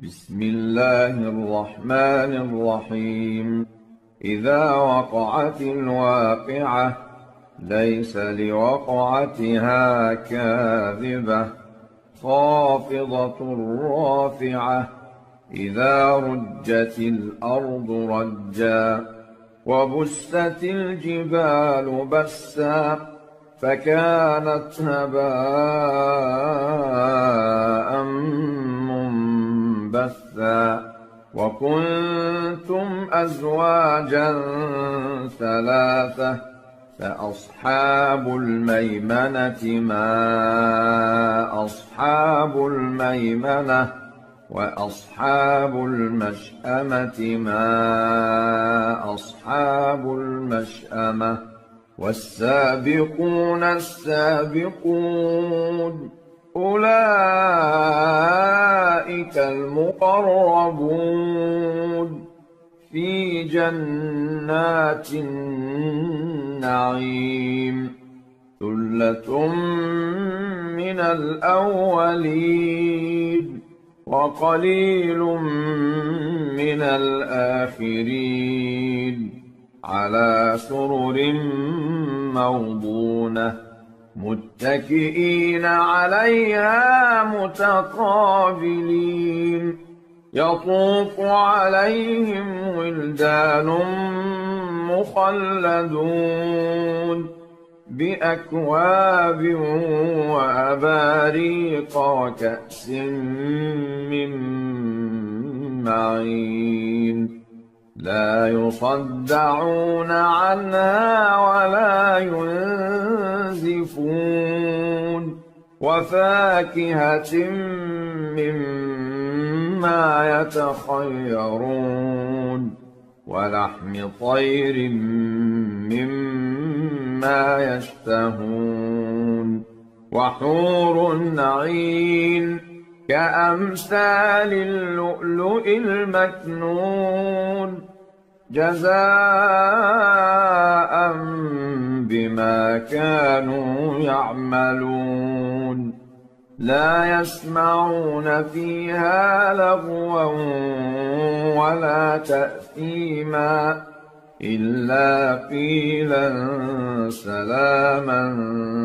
بسم الله الرحمن الرحيم. إذا وقعت الواقعة ليس لوقعتها كاذبة خافضة رافعة إذا رجت الأرض رجا وبست الجبال بسا فكانت هباء منبثا وكنتم أزواجا ثلاثة فأصحاب الميمنة ما أصحاب الميمنة وأصحاب المشأمة ما أصحاب المشأمة والسابقون السابقون أولئك المقربون في جنات النعيم ثلة من الأولين وقليل من الآخرين على سرر موضونة متكئين عليها متقابلين يطوف عليهم ولدان مخلدون بأكواب وأباريق وكأس من معين لا يصدعون عنها ولا ينزفون وفاكهة مما يتخيرون ولحم طير مما يشتهون وحور عين كأمثال اللؤلؤ المكنون جزاء بما كانوا يعملون لا يسمعون فيها لغوا ولا تأثيما إلا قيلا سلاما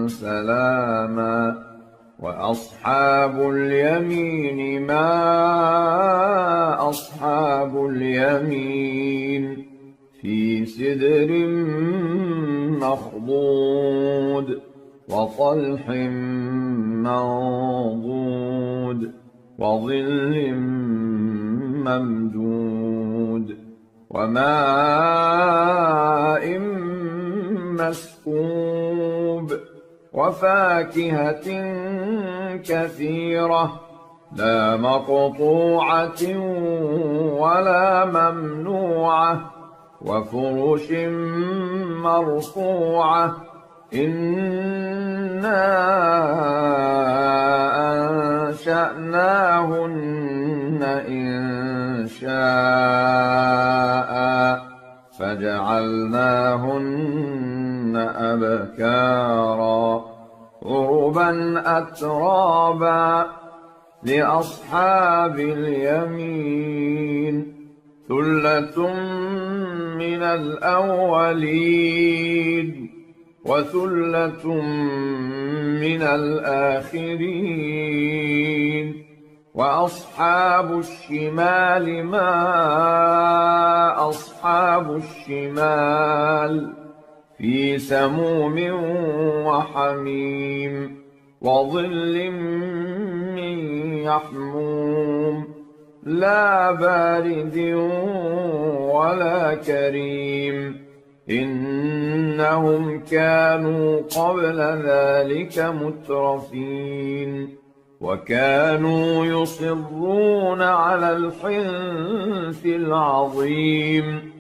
سلاما وأصحاب اليمين ما أصحاب اليمين في سدر مخضود وطلح منضود وظل ممدود وماء مسكوب وفاكهة كثيرة لا مقطوعة ولا ممنوعة وفرش مرفوعة إنا أنشأناهن إنشاء فجعلناهن أبكارا عربا أترابا لأصحاب اليمين ثلة من الأولين وثلة من الآخرين وأصحاب الشمال ما أصحاب الشمال في سموم وحميم وظل من يحموم لا بارد ولا كريم إنهم كانوا قبل ذلك مترفين وكانوا يصرون على الحنث العظيم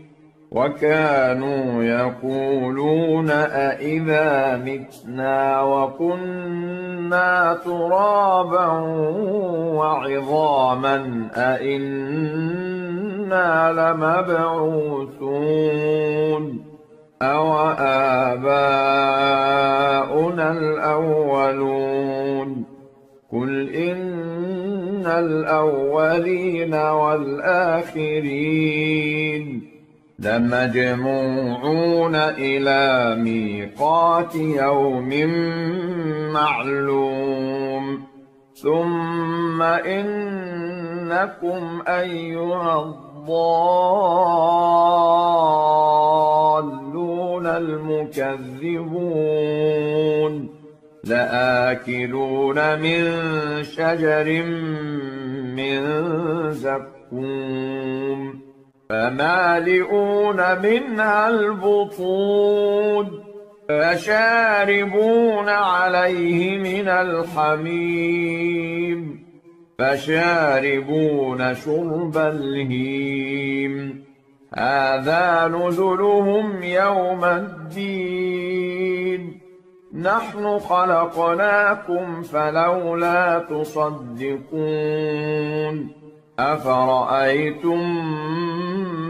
وكانوا يقولون أئذا متنا وكنا ترابا وعظاما أئنا لمبعوثون أوآباؤنا الأولون قل إن الأولين والآخرين لمجموعون إلى ميقات يوم معلوم ثم إنكم أيها الضالون المكذبون لآكلون من شجر من زقوم فمالئون منها البطون فشاربون عليه من الحميم فشاربون شرب الهيم هذا نزلهم يوم الدين نحن خلقناكم فلولا تصدقون أفرأيتم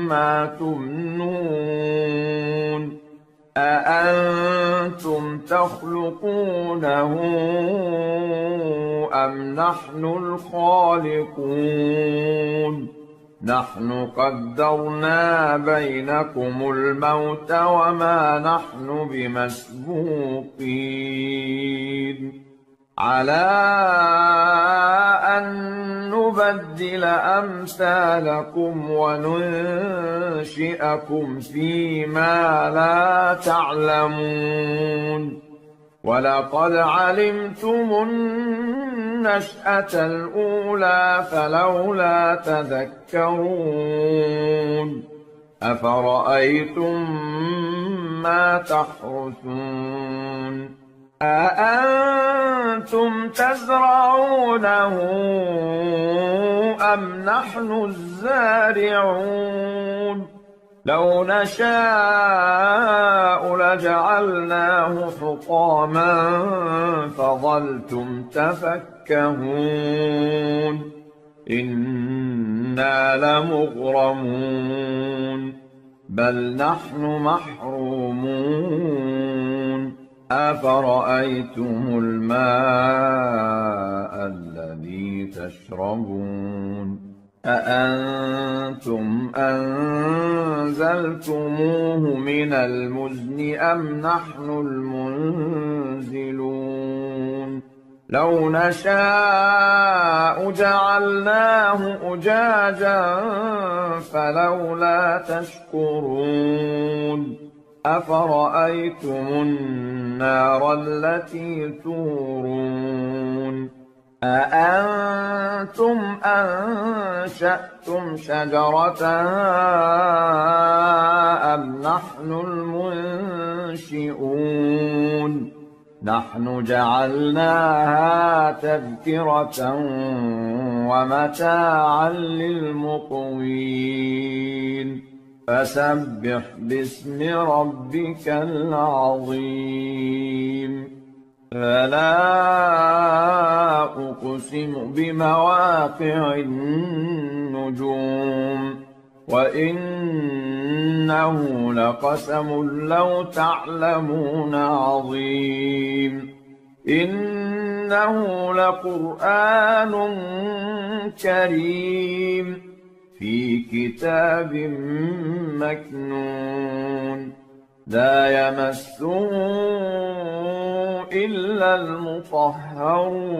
ما تمنون أأنتم تخلقونه أم نحن الخالقون نحن قدرنا بينكم الموت وما نحن بمسبوقين على أن نبدل أمثالكم وننشئكم فيما لا تعلمون ولقد علمتم النشأة الأولى فلولا تذكرون أفرأيتم ما تحرثون أأنتم تزرعونه أم نحن الزارعون لو نشاء لجعلناه حطاما فظلتم تفكهون إنا لمغرمون بل نحن محرومون أفرأيتم الماء الذي تشربون أأنتم أنزلتموه من المزن أم نحن المنزلون لو نشاء جعلناه أجاجا فلولا تشكرون أفرأيتم النار التي تورون أأنتم أنشأتم شجرتها أم نحن المنشئون نحن جعلناها تذكرة ومتاعا للمقوين فسبح باسم ربك العظيم فلا أقسم بمواقع النجوم وإنه لقسم لو تعلمون عظيم إنه لقرآن كريم في كتاب مكنون لا يمسه إلا المطهرون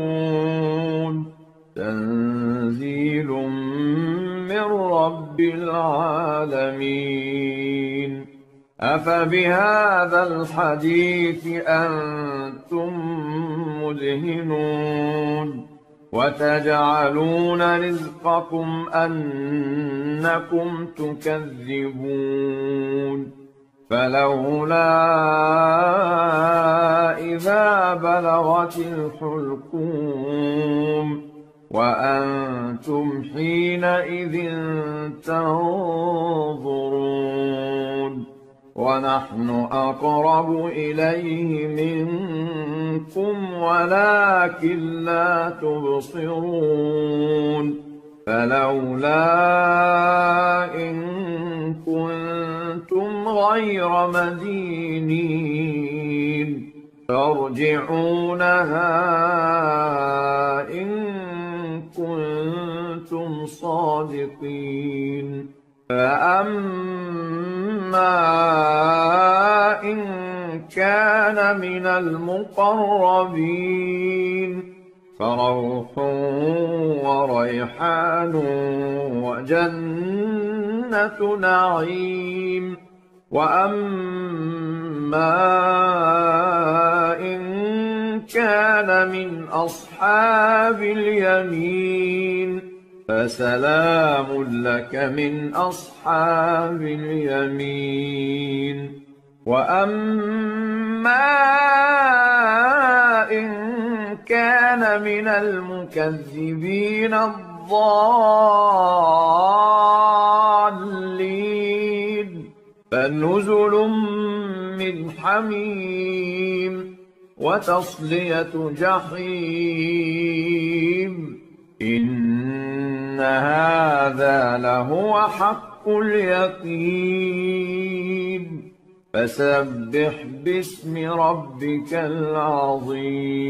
تنزيل من رب العالمين أفبهذا الحديث أنتم مدهنون وتجعلون رزقكم أنكم تكذبون فلولا إذا بلغت الحلقوم وأنتم حينئذ تنظرون ونحن أقرب إليه منكم ولكن لا تبصرون فلولا إن كنتم غير مدينين ترجعونها إن كنتم صادقين فأما إن كان من المقربين فروح وريحان وجنة نعيم وأما إن كان من أصحاب اليمين فسلام لك من أصحاب اليمين وأما إن كان من المكذبين الضالين فنزل من حميم وتصلية جحيم إن هذا لهو حق اليقين فسبح باسم ربك العظيم